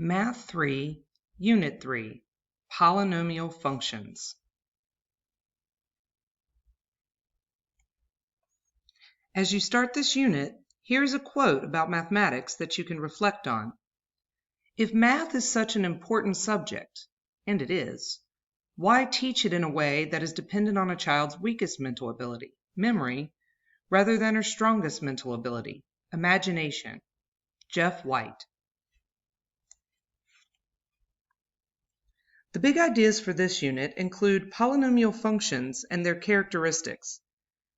Math 3, Unit 3, Polynomial Functions. As you start this unit, here's a quote about mathematics that you can reflect on. If math is such an important subject, and it is, why teach it in a way that is dependent on a child's weakest mental ability, memory, rather than her strongest mental ability, imagination? Jeff White. The big ideas for this unit include polynomial functions and their characteristics.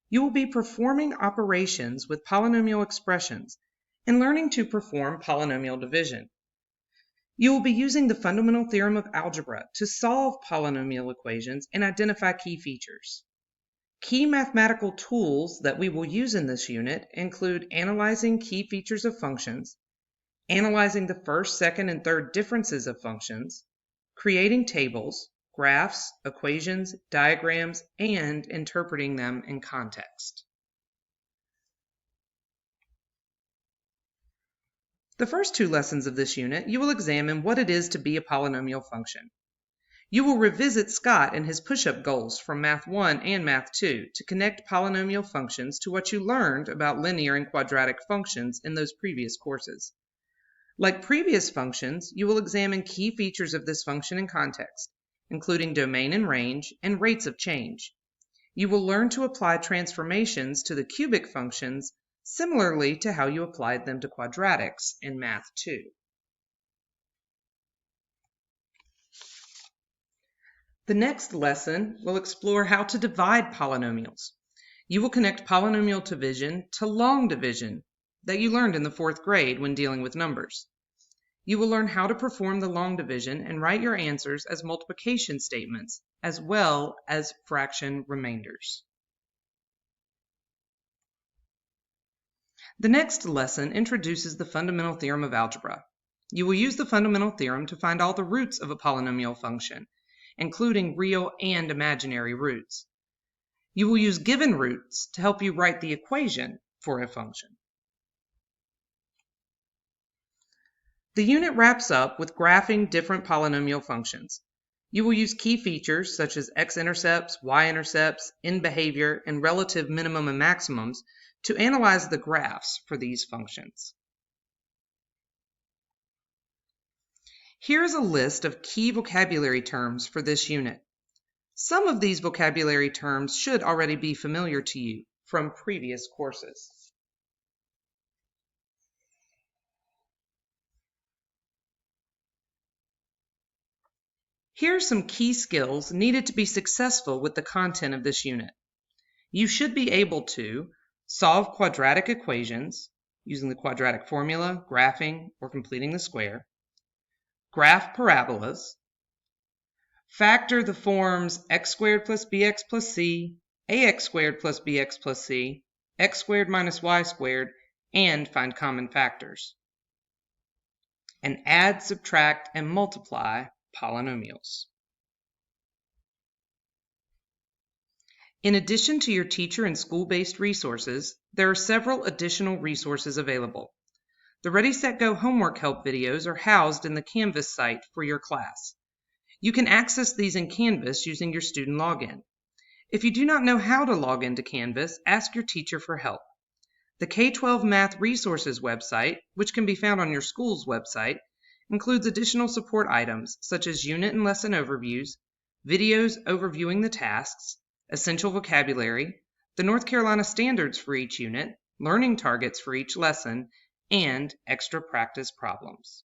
You will be performing operations with polynomial expressions and learning to perform polynomial division. You will be using the fundamental theorem of algebra to solve polynomial equations and identify key features. Key mathematical tools that we will use in this unit include analyzing key features of functions, analyzing the first, second, and third differences of functions, creating tables, graphs, equations, diagrams, and interpreting them in context. The first two lessons of this unit, you will examine what it is to be a polynomial function. You will revisit Scott and his push-up goals from Math 1 and Math 2 to connect polynomial functions to what you learned about linear and quadratic functions in those previous courses. Like previous functions, you will examine key features of this function in context, including domain and range and rates of change. You will learn to apply transformations to the cubic functions similarly to how you applied them to quadratics in Math 2. The next lesson will explore how to divide polynomials. You will connect polynomial division to long division that you learned in the 4th grade when dealing with numbers. You will learn how to perform the long division and write your answers as multiplication statements, as well as fraction remainders. The next lesson introduces the fundamental theorem of algebra. You will use the fundamental theorem to find all the roots of a polynomial function, including real and imaginary roots. You will use given roots to help you write the equation for a function. The unit wraps up with graphing different polynomial functions. You will use key features such as x-intercepts, y-intercepts, end behavior, and relative minimum and maximums to analyze the graphs for these functions. Here is a list of key vocabulary terms for this unit. Some of these vocabulary terms should already be familiar to you from previous courses. Here are some key skills needed to be successful with the content of this unit. You should be able to solve quadratic equations using the quadratic formula, graphing, or completing the square, graph parabolas, factor the forms x squared plus bx plus c, ax squared plus bx plus c, x squared minus y squared, and find common factors, and add, subtract, and multiply polynomials. In addition to your teacher and school-based resources, there are several additional resources available. The Ready, Set, Go homework help videos are housed in the Canvas site for your class. You can access these in Canvas using your student login. If you do not know how to log into Canvas, ask your teacher for help. The K-12 Math Resources website, which can be found on your school's website, includes additional support items such as unit and lesson overviews, videos overviewing the tasks, essential vocabulary, the North Carolina standards for each unit, learning targets for each lesson, and extra practice problems.